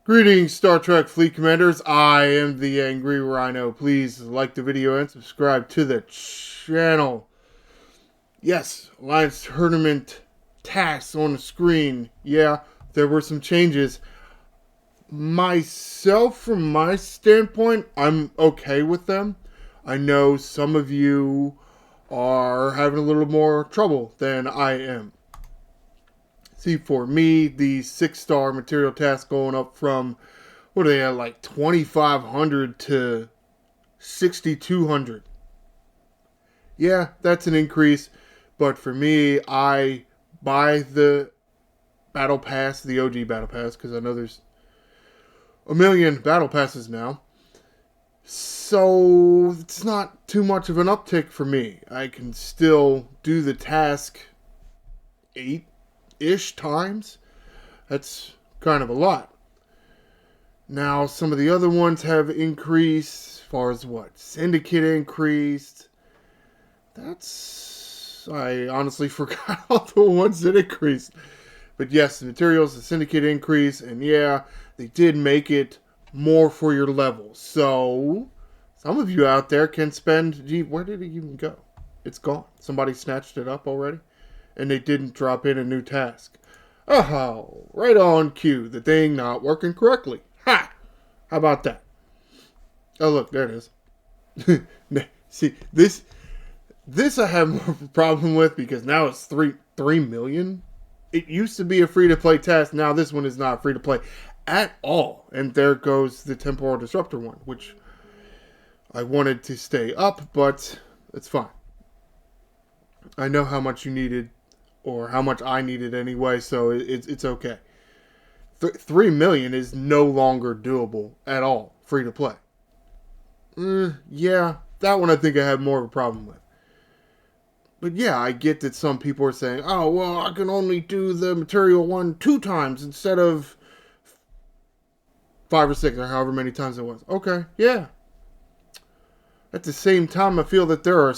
Greetings, Star Trek Fleet Commanders. I am the Angry Rhino. Please like the video and subscribe to the channel. Yes, Alliance Tournament tasks on the screen. Yeah, there were some changes. Myself, from my standpoint, I'm okay with them. I know some of you are having a little more trouble than I am. See, for me, the 6-star material task going up from, what are they at, like 2,500 to 6,200. Yeah, that's an increase, but for me, I buy the battle pass, the OG battle pass, because I know there's a million battle passes now. So it's not too much of an uptick for me. I can still do the task 8-ish times. That's kind of a lot. Now, some of the other ones have increased. As far as what? Syndicate increased. I honestly forgot all the ones that increased. But yes, the materials, the Syndicate increase, and yeah, they did make it more for your level. So, some of you out there can spend... Gee, where did it even go? It's gone. Somebody snatched it up already? And they didn't drop in a new task. Oh, right on cue. The thing not working correctly. Ha! How about that? Oh, look, there it is. See, this I have more of a problem with because now it's 3 million. It used to be a free-to-play task. Now this one is not free-to-play at all. And there goes the temporal disruptor one, which I wanted to stay up, but it's fine. I know how much you needed, or how much I needed anyway, so it's okay. 3 million is no longer doable at all, free to play. Yeah, that one I think I have more of a problem with. But yeah, I get that some people are saying, oh, well, I can only do the material one 2 times instead of 5 or 6 or however many times it was. Okay, yeah. At the same time, I feel that there are...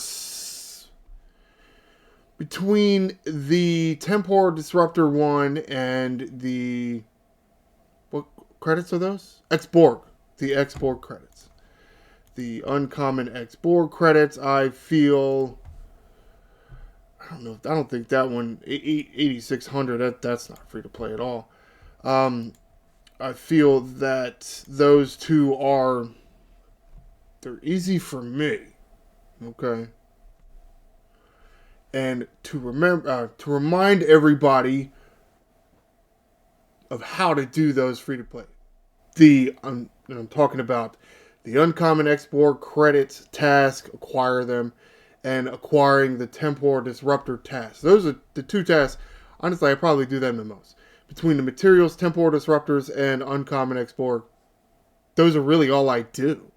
Between the temporal disruptor one and the... What credits are those? Ex-Borg. The Ex-Borg credits. The uncommon Ex-Borg credits, I feel... I don't think that one, 8,600, that's not free to play at all. I feel that those two they're easy for me. Okay. And to remind everybody of how to do those free to play. I'm talking about the uncommon Ex-Borg credits task, acquire them, and acquiring the temporal disruptor task. Those are the 2 tasks. Honestly, I probably do them the most. Between the materials, temporal disruptors, and uncommon Ex-Borg, those are really all I do.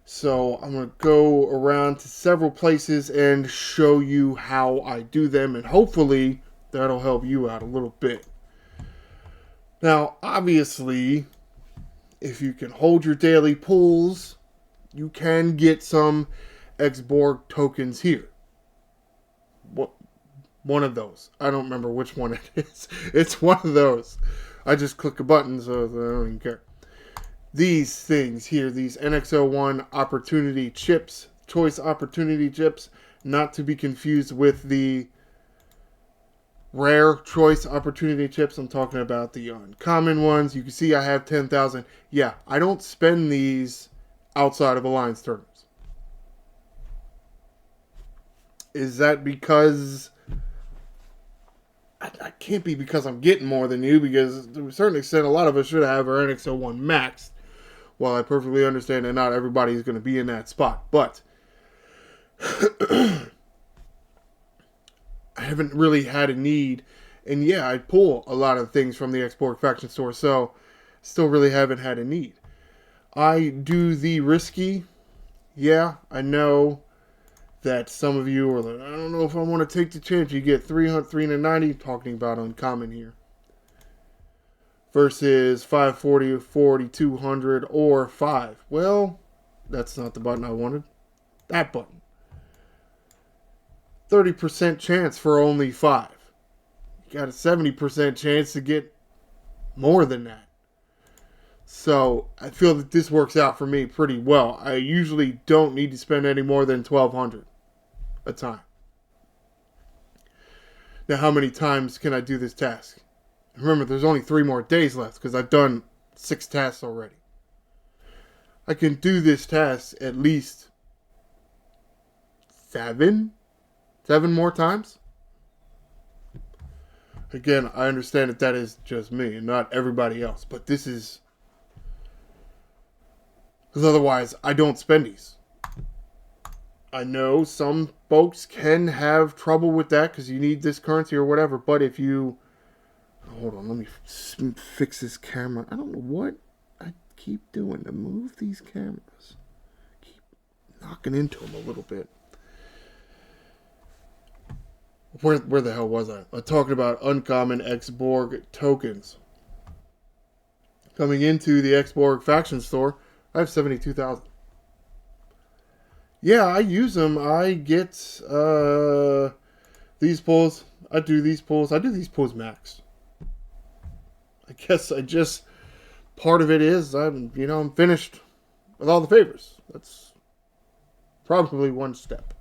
So I'm going to go around to several places and show you how I do them, and hopefully that'll help you out a little bit. Now, obviously, if you can hold your daily pulls, you can get some Ex-Borg tokens here. One of those. I don't remember which one it is. It's one of those. I just click a button, so I don't even care. These things here, these NX-01 opportunity chips, choice opportunity chips, not to be confused with the rare choice opportunity chips. I'm talking about the uncommon ones. You can see I have 10,000. Yeah, I don't spend these outside of Alliance tournaments. Is that because... I can't be because I'm getting more than you, because to a certain extent, a lot of us should have our NX-01 maxed. While I perfectly understand that not everybody is going to be in that spot. But I haven't really had a need. And yeah, I pull a lot of things from the Ex-Borg faction store, so still really haven't had a need. I do the risky. Yeah, I know that some of you are like, I don't know if I want to take the chance. You get 300, 390, talking about uncommon here, versus 540, 4,200, or 5. Well, that's not the button I wanted. That button. 30% chance for only 5. You got a 70% chance to get more than that. So I feel that this works out for me pretty well. I usually don't need to spend any more than 1,200 a time. Now, how many times can I do this task? Remember, there's only 3 more days left because I've done 6 tasks already. I can do this task at least 7 more times. Again, I understand that is just me and not everybody else, but this is because otherwise I don't spend these. I know some folks can have trouble with that because you need this currency or whatever, but if you... Hold on, let me fix this camera. I don't know what I keep doing to move these cameras. Keep knocking into them a little bit. Where the hell was I? I'm talking about uncommon Ex-Borg tokens. Coming into the Ex-Borg faction store, I have 72,000. Yeah, I use them. I get these pulls. I do these pulls. I do these pulls max. I guess part of it is I'm finished with all the favors. That's probably one step.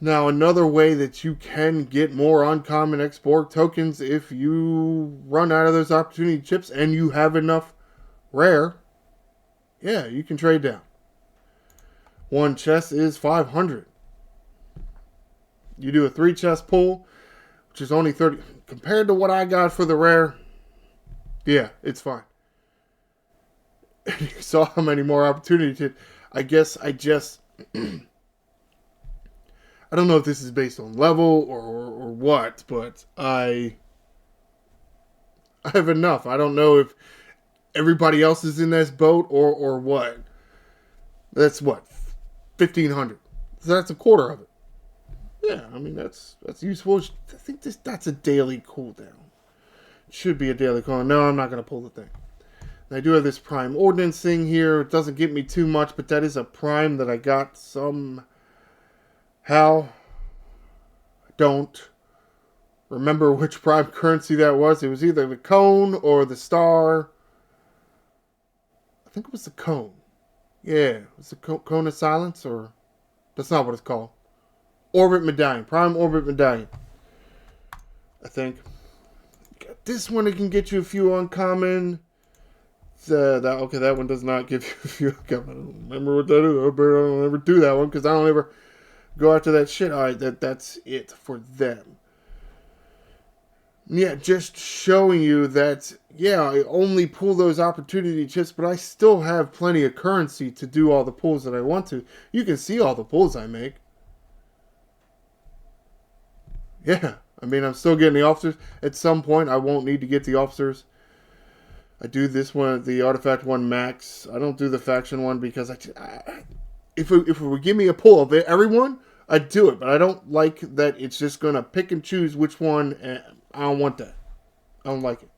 Now, another way that you can get more uncommon Ex-Borg tokens if you run out of those opportunity chips and you have enough rare, yeah, you can trade down. One chest is 500. You do a 3 chest pull, which is only 30. Compared to what I got for the rare, yeah, it's fine. You saw how many more opportunities. I guess I just... I don't know if this is based on level or what, but I have enough. I don't know if everybody else is in this boat or what. That's what, 1,500. So that's a quarter of it. Yeah, I mean that's useful. I think that's a daily cooldown. It should be a daily cooldown. No, I'm not gonna pull the thing. And I do have this prime ordnance thing here. It doesn't get me too much, but that is a prime that I got some. How? I don't remember which prime currency that was. It was either the cone or the star. I think it was the cone. Yeah, it was the cone of silence, or that's not what it's called. Orbit medallion, prime orbit medallion. I think. Got this one, it can get you a few uncommon. That one does not give you a few uncommon. I don't remember what that is. I don't ever do that one because I don't ever go after that shit. Alright, that's it for them. Yeah, just showing you that, yeah, I only pull those opportunity chips, but I still have plenty of currency to do all the pulls that I want to. You can see all the pulls I make. Yeah, I mean, I'm still getting the officers. At some point, I won't need to get the officers. I do this one, the artifact one max. I don't do the faction one because if it would give me a pull of everyone, I'd do it. But I don't like that it's just going to pick and choose which one. And I don't want that. I don't like it.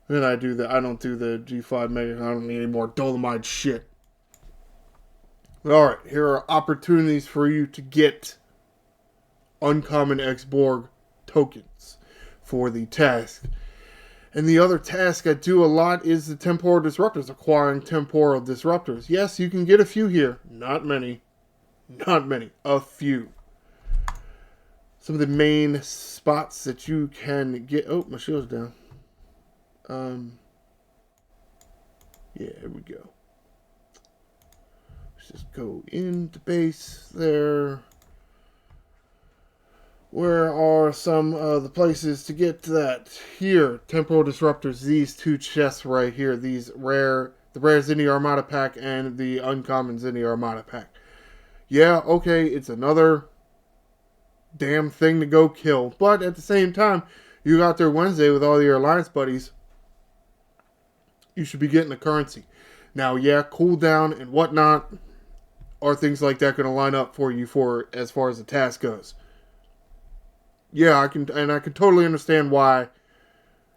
Then I don't do the G5 mega. I don't need any more Dolomite shit. Alright, here are opportunities for you to get uncommon Ex-Borg tokens for the task. And the other task I do a lot is the temporal disruptors, acquiring temporal disruptors. Yes, you can get a few here. Not many. Not many. A few. Some of the main spots that you can get... Oh, my shield's down. Yeah, here we go. Let's just go into base there. Where are some of the places to get to that? Here, temporal disruptors. These 2 chests right here. These the rare Zini Armada pack and the uncommon Zini Armada pack. Yeah, okay, it's another damn thing to go kill. But at the same time, you got there Wednesday with all your alliance buddies. You should be getting the currency. Now, yeah, cooldown and whatnot are things like that going to line up for you for as far as the task goes. Yeah, I can totally understand why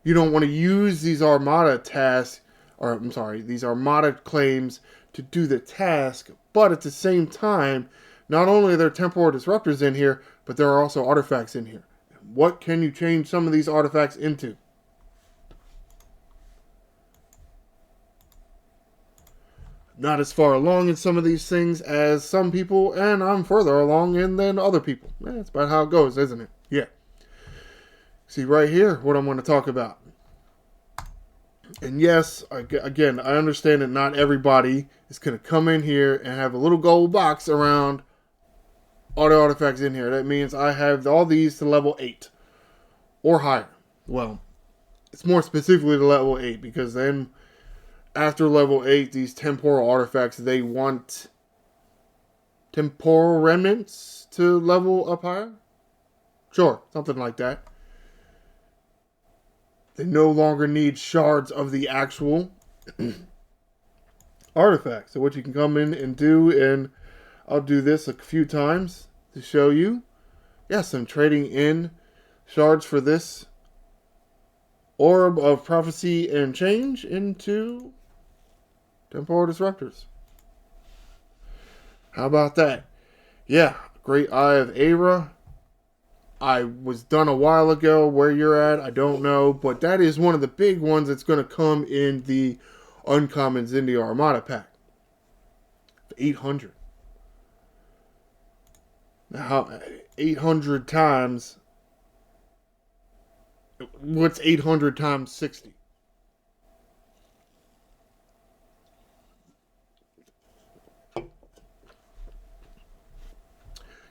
you don't want to use these Armada tasks, or I'm sorry, these Armada claims to do the task, but at the same time, not only are there temporal disruptors in here, but there are also artifacts in here. What can you change some of these artifacts into? Not as far along in some of these things as some people, and I'm further along in than other people. That's about how it goes, isn't it? Yeah. See right here what I'm going to talk about. And yes, again, I understand that not everybody is going to come in here and have a little gold box around all the artifacts in here. That means I have all these to level 8 or higher. Well, it's more specifically to level 8 because then after level 8, these temporal artifacts, they want temporal remnants to level up higher. Sure, something like that. They no longer need shards of the actual artifact. So what you can come in and do, and I'll do this a few times to show you. Yes, I'm trading in shards for this orb of prophecy and change into temporal disruptors. How about that? Yeah, Great Eye of Era. I was done a while ago. Where you're at, I don't know. But that is one of the big ones that's going to come in the Uncommons in the Armada pack. 800. Now, 800 times... What's 800 times 60?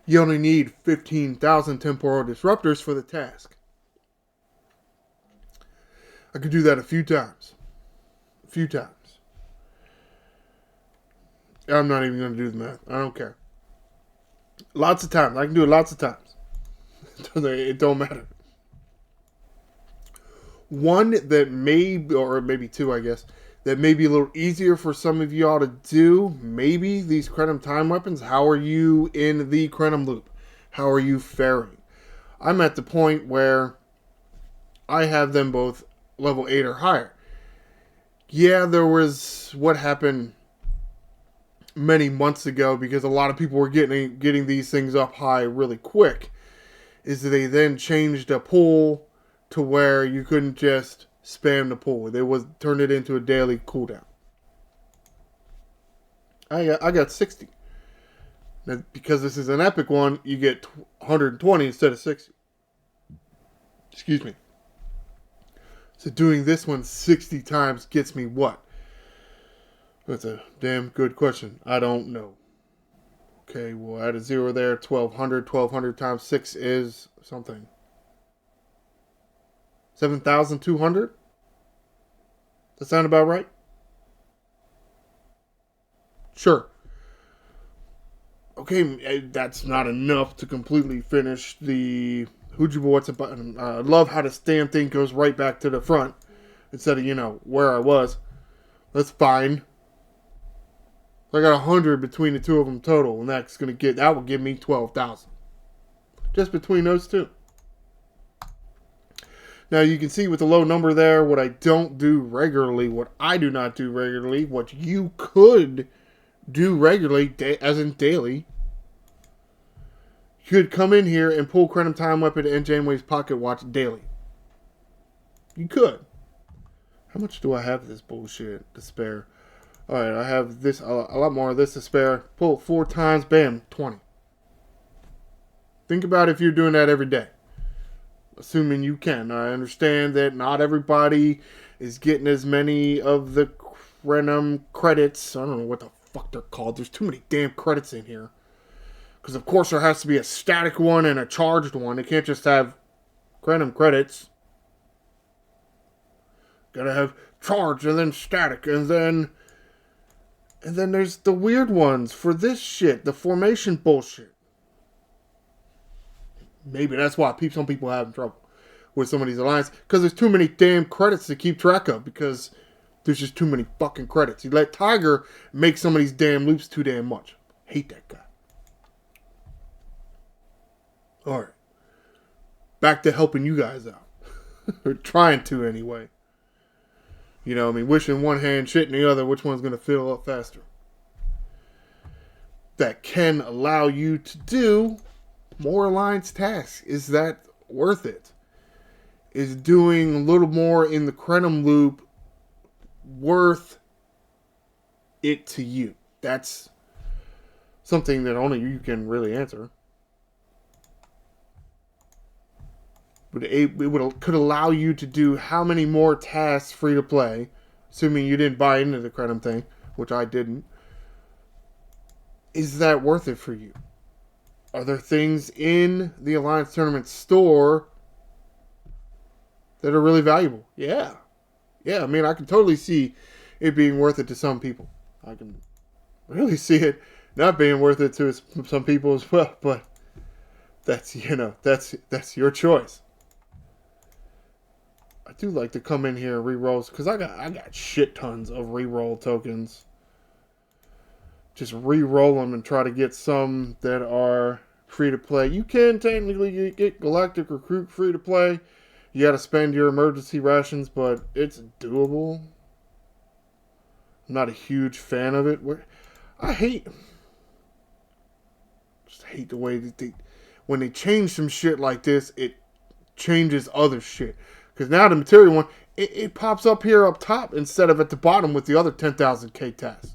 You only need 15,000 temporal disruptors for the task. I could do that a few times. A few times. I'm not even going to do the math. I don't care. Lots of times. I can do it lots of times. It don't matter. One that may, or maybe two, I guess, that may be a little easier for some of y'all to do. Maybe these Crenum time weapons. How are you in the Crenum loop? How are you faring? I'm at the point where I have them both level 8 or higher. Yeah, there was what happened many months ago because a lot of people were getting these things up high really quick. Is that they then changed a pool to where you couldn't just spam the pool. They turned it into a daily cooldown. I got 60. Now, because this is an epic one, you get 120 instead of 60. Excuse me. So doing this one 60 times gets me what? That's a damn good question. I don't know. Okay, we'll add a 0 there. 1,200. 1,200 times 6 is something. 7,200? Does that sound about right? Sure. Okay, that's not enough to completely finish the Hujibo What's a Button. I love how this damn thing goes right back to the front instead of, where I was. That's fine. I got 100 between the two of them total, and that will give me 12,000. Just between those two. Now you can see with the low number there, what I don't do regularly, what I do not do regularly, what you could do regularly, as in daily. You could come in here and pull Crenum Time Weapon and Janeway's Pocket Watch daily. You could. How much do I have of this bullshit to spare? Alright, I have this a lot more of this to spare. Pull it 4 times, bam, 20. Think about if you're doing that every day. Assuming you can. I understand that not everybody is getting as many of the Crenum credits. I don't know what the fuck they're called. There's too many damn credits in here. Because of course there has to be a static one and a charged one. They can't just have Crenum credits. Gotta have charged and then static and then there's the weird ones for this shit. The formation bullshit. Maybe that's why some people are having trouble with some of these alliances. Because there's too many damn credits to keep track of. Because there's just too many fucking credits. You let Tiger make some of these damn loops too damn much. Hate that guy. Alright. Back to helping you guys out. Or trying to anyway. Wishing one hand, shit in the other. Which one's going to fill up faster? That can allow you to do more alliance tasks. Is that worth it? Is doing a little more in the Crenum loop worth it to you? That's something that only you can really answer. But it could allow you to do how many more tasks free to play, assuming you didn't buy into the Crenum thing, which I didn't. Is that worth it for you? Are there things in the Alliance Tournament store that are really valuable? Yeah. Yeah, I mean, I can totally see it being worth it to some people. I can really see it not being worth it to some people as well, but that's, that's your choice. I do like to come in here and re-roll, because I got shit tons of re-roll tokens. Just re-roll them and try to get some that are free to play. You can technically get Galactic Recruit free to play. You got to spend your emergency rations, but it's doable. I'm not a huge fan of it. I hate the way that when they change some shit like this, it changes other shit. Because now the material one, it pops up here up top instead of at the bottom with the other 10,000K tasks.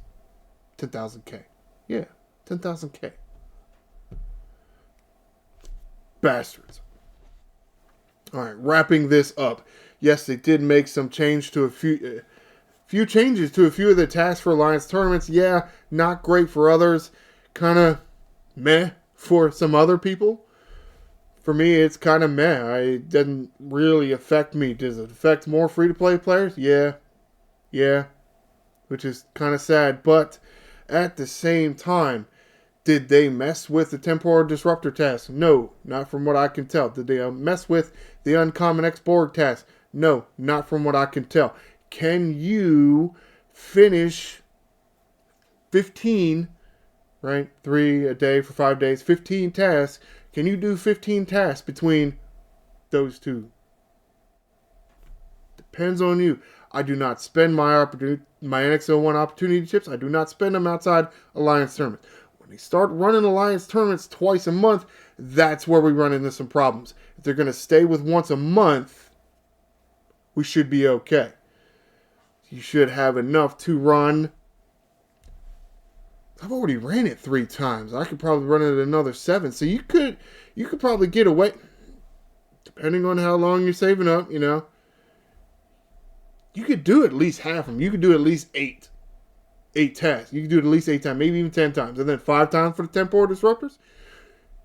10,000K. Yeah, 10,000K. Bastards. Alright, wrapping this up. Yes, they did make some change to a few changes to a few of the tasks for Alliance tournaments. Yeah, not great for others. Kind of meh for some other people. For me, it's kind of meh. It doesn't really affect me. Does it affect more free-to-play players? Yeah. Yeah. Which is kind of sad. But at the same time, did they mess with the temporal disruptor task? No, not from what I can tell. Did they mess with the uncommon Ex-Borg task? No, not from what I can tell. Can you finish 15, right? 3 a day for 5 days, 15 tasks. Can you do 15 tasks between those two? Depends on you. I do not spend my NX01 opportunity chips. I do not spend them outside Alliance tournaments. When they start running Alliance tournaments twice a month, that's where we run into some problems. If they're going to stay with once a month, we should be okay. You should have enough to run. I've already ran it 3 times. I could probably run it another 7. So you could probably get away, depending on how long you're saving up, You could do at least half of them. You could do at least 8 tasks. You could do it at least 8 times, maybe even 10 times. And then 5 times for the temporal disruptors?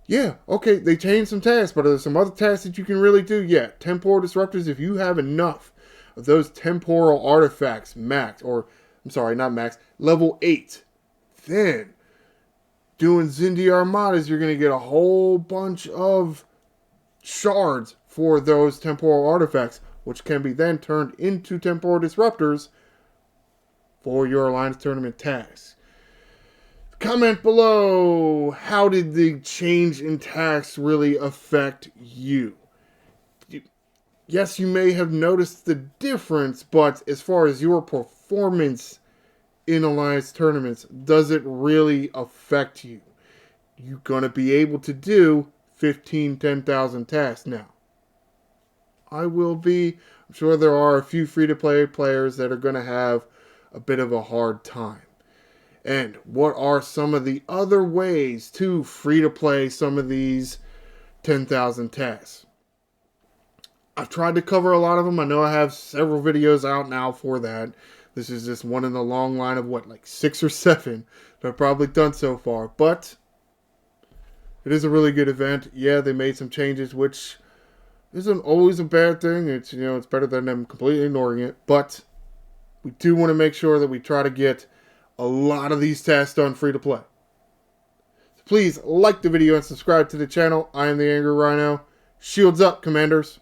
Yeah, okay, they changed some tasks, but are there some other tasks that you can really do? Yeah, temporal disruptors, if you have enough of those temporal artifacts max, or, I'm sorry, not max, level 8, then doing Zindi Armadas, you're going to get a whole bunch of shards for those temporal artifacts, which can be then turned into temporal disruptors for your Alliance tournament tasks. Comment below, how did the change in tasks really affect you? Yes, you may have noticed the difference, but as far as your performance in Alliance tournaments, does it really affect you? You're going to be able to do 10,000 tasks now. I will be. I'm sure there are a few free-to-play players that are going to have a bit of a hard time. And what are some of the other ways to free-to-play some of these 10,000 tasks? I've tried to cover a lot of them. I know I have several videos out now for that. This is just one in the long line of like 6 or 7 that I've probably done so far. But it is a really good event. Yeah, they made some changes, which isn't always a bad thing. It's, it's better than them completely ignoring it. But we do want to make sure that we try to get a lot of these tasks done free to play. So please like the video and subscribe to the channel. I am the Angry Rhino. Shields up, Commanders.